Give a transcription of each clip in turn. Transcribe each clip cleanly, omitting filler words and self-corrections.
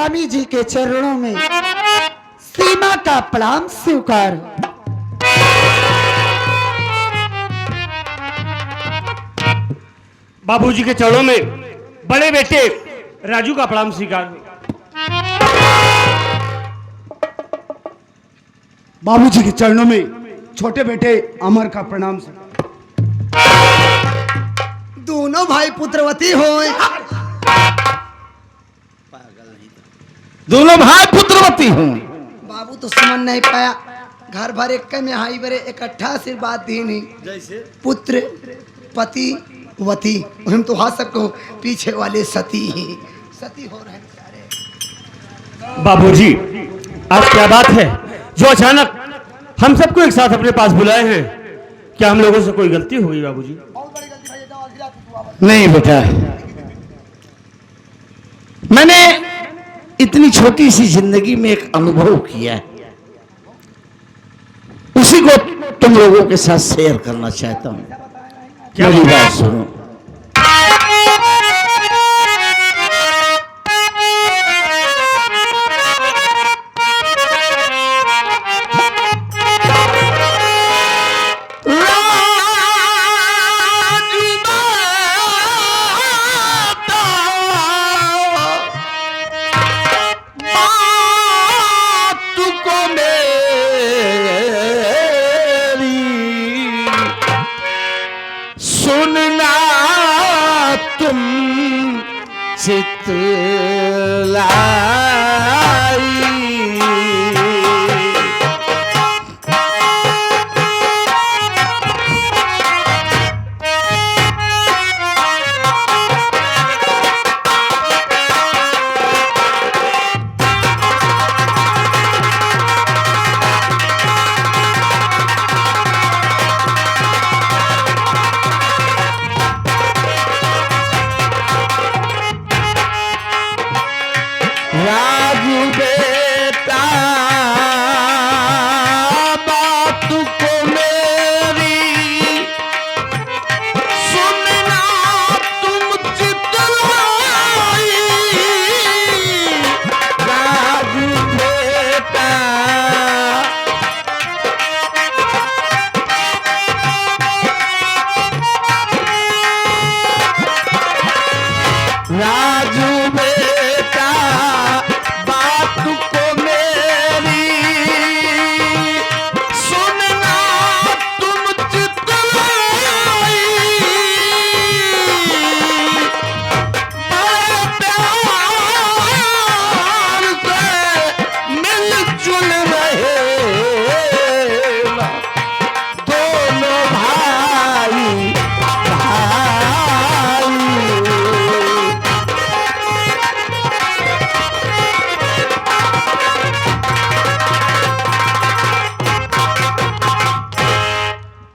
स्वामी जी के चरणों में सीमा का प्रणाम स्वीकार। बाबूजी के चरणों में बड़े बेटे राजू का प्रणाम स्वीकार। बाबूजी के चरणों में छोटे बेटे अमर का प्रणाम। दोनों भाई पुत्रवती हो। दोनों भाई पुत्रवती हूँ। बाबू तो समझ नहीं पाया, घर भर एक में हाई बरे इकट्ठा आशीर्वाद दी नहीं। जैसे पुत्र पति वती, हम तो हाथ सबको पीछे वाले सती ही सती हो रहे हैं। बाबूजी आज क्या बात है जो अचानक हम सबको एक साथ अपने पास बुलाए हैं? क्या हम लोगों से कोई गलती हो गई बाबूजी? नहीं बेटा, मैंने इतनी छोटी सी जिंदगी में एक अनुभव किया है, उसी को तुम लोगों के साथ शेयर करना चाहता हूं। क्या मेरी बात सुनो।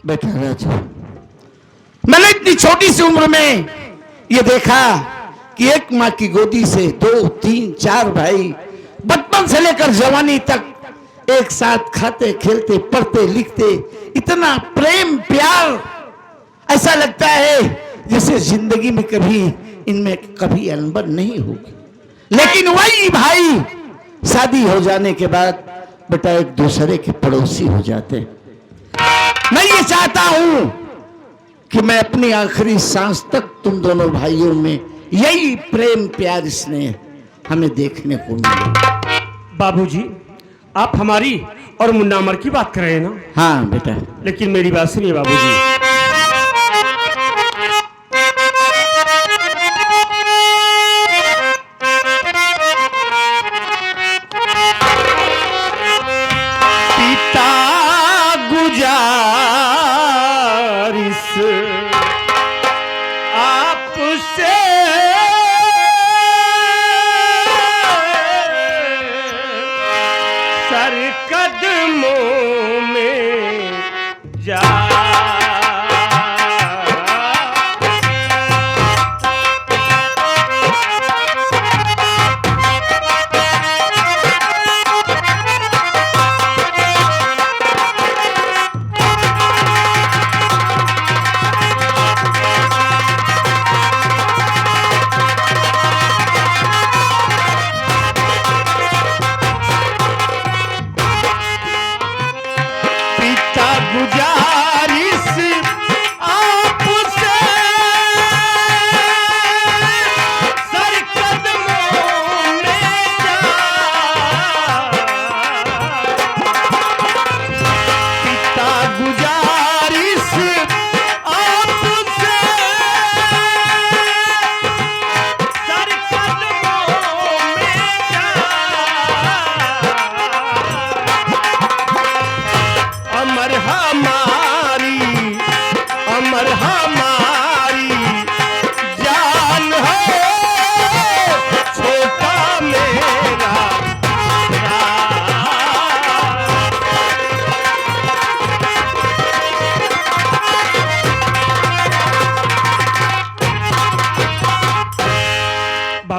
बेटा राजू, मैंने इतनी छोटी सी उम्र में ये देखा कि एक माँ की गोदी से 2, 3, 4 भाई बचपन से लेकर जवानी तक एक साथ खाते खेलते पढ़ते लिखते, इतना प्रेम प्यार, ऐसा लगता है जैसे जिंदगी में कभी इनमें कभी अनबन नहीं होगी। लेकिन वही भाई शादी हो जाने के बाद बेटा एक दूसरे के पड़ोसी हो जाते। मैं ये चाहता हूं कि मैं अपनी आखिरी सांस तक तुम दोनों भाइयों में यही प्रेम प्यार स्नेह हमें देखने को मिले। बाबूजी आप हमारी और मुन्ना अमर की बात कर रहे हैं ना? हाँ बेटा। लेकिन मेरी बात सुनिए बाबूजी,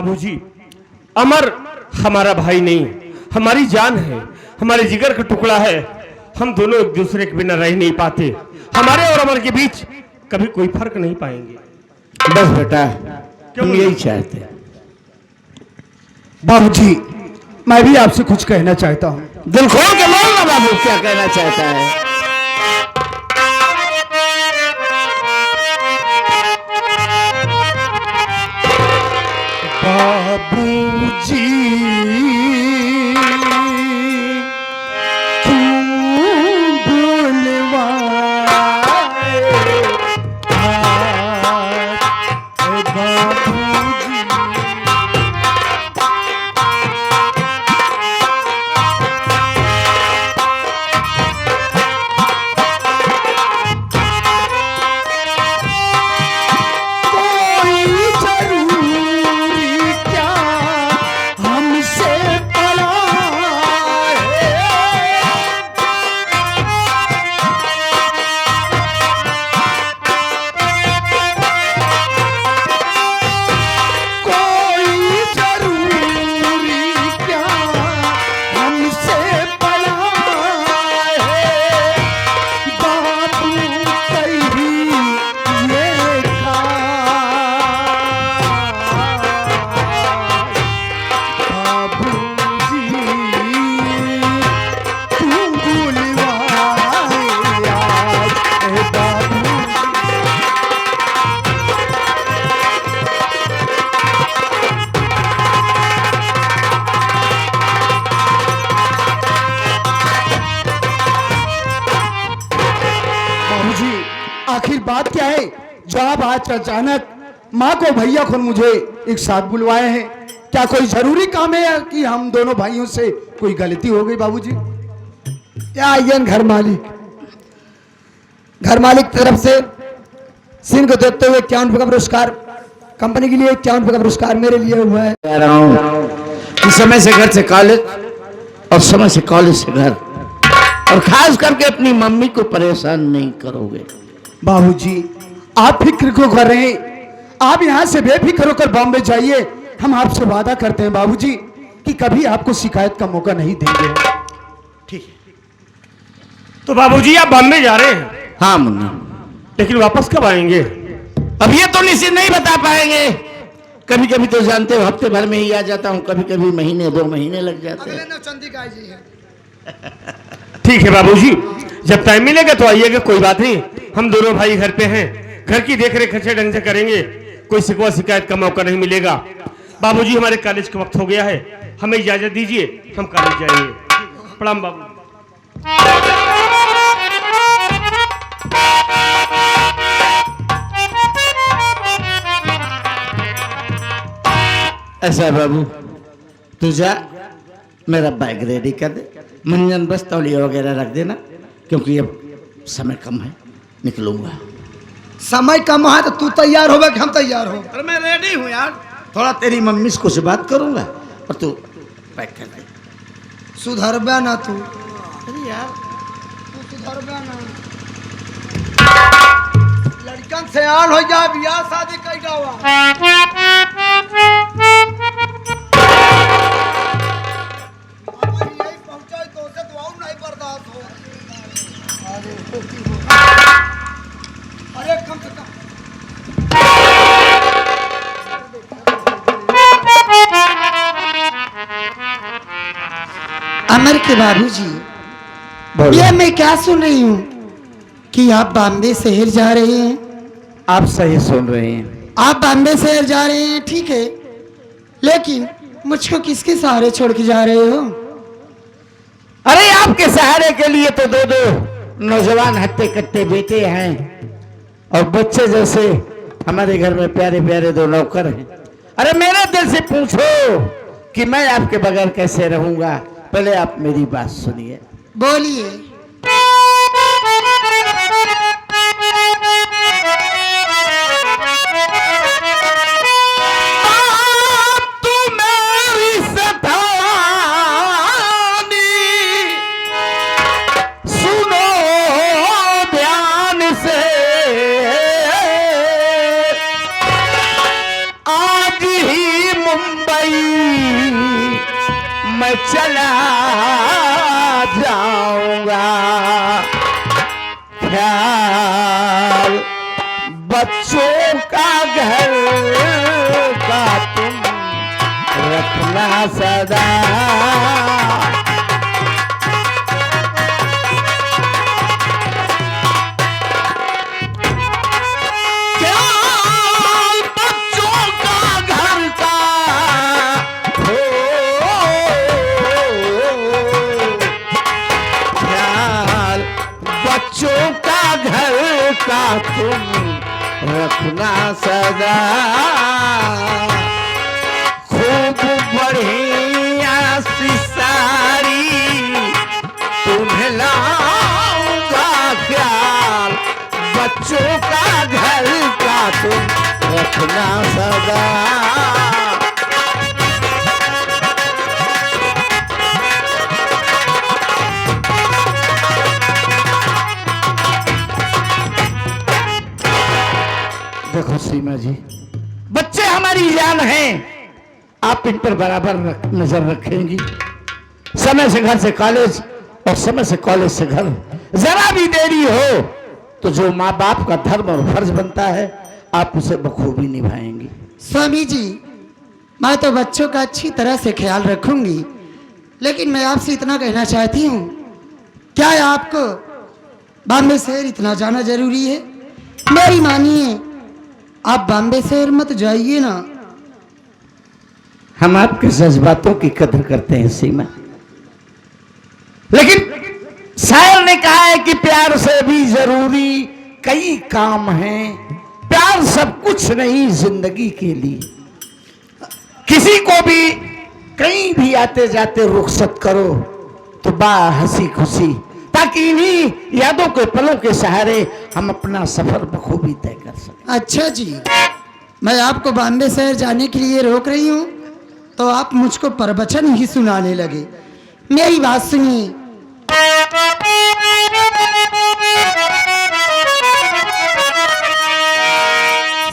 बाबूजी, अमर हमारा भाई नहीं, हमारी जान है, हमारे जिगर का टुकड़ा है। हम दोनों एक दूसरे के बिना रह नहीं पाते। हमारे और अमर के बीच कभी कोई फर्क नहीं पाएंगे। बस बेटा, हम यही चाहते हैं। बाबूजी, मैं भी आपसे कुछ कहना चाहता हूँ। दिल खोल के बोल ना बाबू, क्या कहना चाहता है। बाबूजी, आखिर बात क्या है जो आप आज अचानक माँ को भैया को मुझे एक साथ बुलवाए हैं? क्या कोई जरूरी काम है या कि हम दोनों भाइयों से कोई गलती हो गई बाबूजी? या आइए घर मालिक तरफ से सिंह को देखते हुए 51 रुपये का पुरस्कार, कंपनी के लिए 51 रुपये का पुरस्कार मेरे लिए हुआ है। कह रहा हूँ कि समय से घर से कॉलेज और समय से कॉलेज से घर, और खास करके अपनी मम्मी को परेशान नहीं करोगे। बाबूजी, आप फिक्र क्यों कर रहे हैं? आप यहाँ से बेफिक्र होकर बॉम्बे जाइए। हम आपसे वादा करते हैं बाबूजी कि कभी आपको शिकायत का मौका नहीं देंगे। ठीक है, तो बाबूजी आप बॉम्बे जा रहे हैं? हाँ मुन्ना, लेकिन वापस कब आएंगे? अब ये तो निश्चित नहीं बता पाएंगे। कभी कभी तो जानते हो हफ्ते भर में ही आ जाता हूँ, कभी कभी महीने 2 महीने लग जाते हैं। ठीक है बाबूजी, जब टाइम मिलेगा तो आइएगा, कोई बात नहीं। हम दोनों भाई घर पे हैं, घर की देख रेख अच्छे ढंग से करेंगे, कोई शिकवा शिकायत का मौका नहीं मिलेगा। बाबूजी, हमारे कॉलेज का वक्त हो गया है, हमें इजाजत दीजिए, हम कॉलेज जाएंगे। प्रणाम बाबू। ऐसा बाबू, तू जा, मेरा बैग रेडी कर दे, मंजन बस तौलिया वगैरह रख देना, क्योंकि अब समय कम है, निकलूंगा। समय कम है तो तू तैयार होगा कि हम तैयार हो? अरे मैं रेडी हूँ यार, थोड़ा तेरी मम्मी से कुछ बात करूंगा और तू पैक कर दे। सुधरबे ना तू? अरे यार तू सुधरबे ना? लड़कन से आन हो जा, बियाह शादी कई गावा। अरे कम से कम अमर के बाबूजी, ये मैं क्या सुन रही हूँ कि आप बॉम्बे शहर जा रहे हैं? आप सही सुन रहे हैं। आप बॉम्बे शहर जा रहे हैं, ठीक है, लेकिन मुझको किसके सहारे छोड़ के जा रहे हो? अरे आपके सहारे के लिए तो 2 नौजवान हट्टे कट्टे बेटे हैं और बच्चे जैसे हमारे घर में प्यारे प्यारे 2 नौकर हैं। अरे मेरे दिल से पूछो कि मैं आपके बगैर कैसे रहूंगा? पहले आप मेरी बात सुनिए। बोलिए। मैं चला जाऊंगा। ख्याल बच्चों का घर का तुम रखना सदा। बच्चों का घर का तुम रखना सदा। खूब बढ़िया सी सारी तुम्हें लाऊंगा। ख्याल बच्चों का घर का तुम रखना सदा। देखो सीमा जी, बच्चे हमारी जान हैं, आप इन पर बराबर नजर रखेंगी। समय से घर से कॉलेज और समय से कॉलेज से घर जरा भी देरी हो तो जो माँ बाप का धर्म और फर्ज बनता है आप उसे बखूबी निभाएंगी। स्वामी जी, मैं तो बच्चों का अच्छी तरह से ख्याल रखूंगी, लेकिन मैं आपसे इतना कहना चाहती हूँ, क्या आपको बॉम्बे शहर इतना जाना जरूरी है? मेरी मानिए, आप बॉम्बे शहर मत जाइए ना। हम आपके जज्बातों की कदर करते हैं सीमा, लेकिन शायर ने कहा है कि प्यार से भी जरूरी कई काम हैं। प्यार सब कुछ नहीं जिंदगी के लिए। किसी को भी कहीं भी आते जाते रुखसत करो तो बा हंसी खुशी, ताकि इन्हीं यादों के पलों के सहारे हम अपना सफर बखूबी तय कर सकें। अच्छा जी, मैं आपको बॉम्बे शहर जाने के लिए रोक रही हूँ तो आप मुझको प्रवचन ही सुनाने लगे। मेरी बात सुनिए।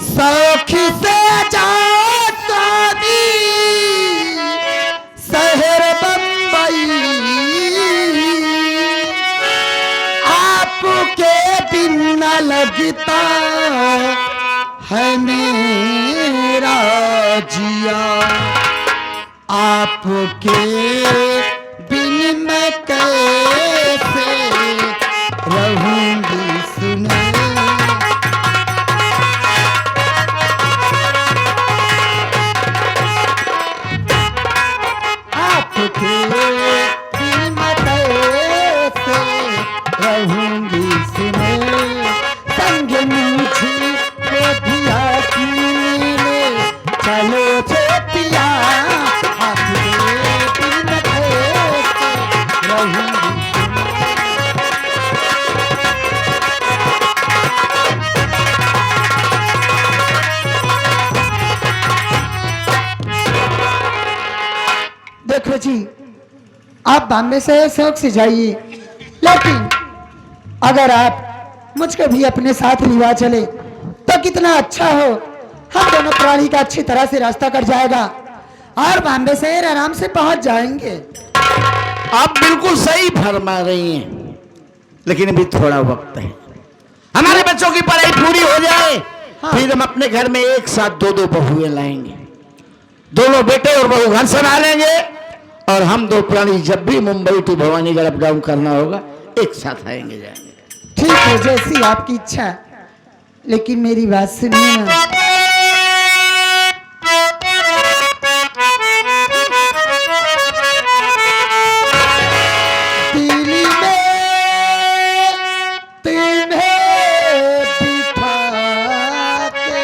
सौखी से जाओ स्वामी शहर बम्बई, आपके बिन न लगता है मेरा जिया। आपके बिन मैं कैसे रहूंगी सुने। आपके बिन मैं कैसे रहूंगी सुने। संग मुझे को दिया कीने चलो छोटिया। आपके बिन मैं कैसे रहूंगी। देखो जी, आप बॉम्बे से शौक से जाइए, लेकिन अगर आप मुझको भी अपने साथ लिवा चले तो कितना अच्छा हो। हम दोनों प्राणी का अच्छी तरह से रास्ता कट जाएगा और बॉम्बे शहर आराम से पहुंच जाएंगे। आप बिल्कुल सही फरमा रही हैं, लेकिन अभी थोड़ा वक्त है। हमारे बच्चों की पढ़ाई पूरी हो जाए, हाँ। फिर हम अपने घर में एक साथ दो दो बहुएं लाएंगे। दोनों बेटे और बहू घर संभालेंगे और हम दो प्राणी जब भी Mumbai to Bhavanigarh up down करना होगा एक साथ आएंगे जाएंगे। ठीक है, जैसी आपकी इच्छा, लेकिन मेरी बात सुनिए ना। दिल्ली में तुम्हें बिठा के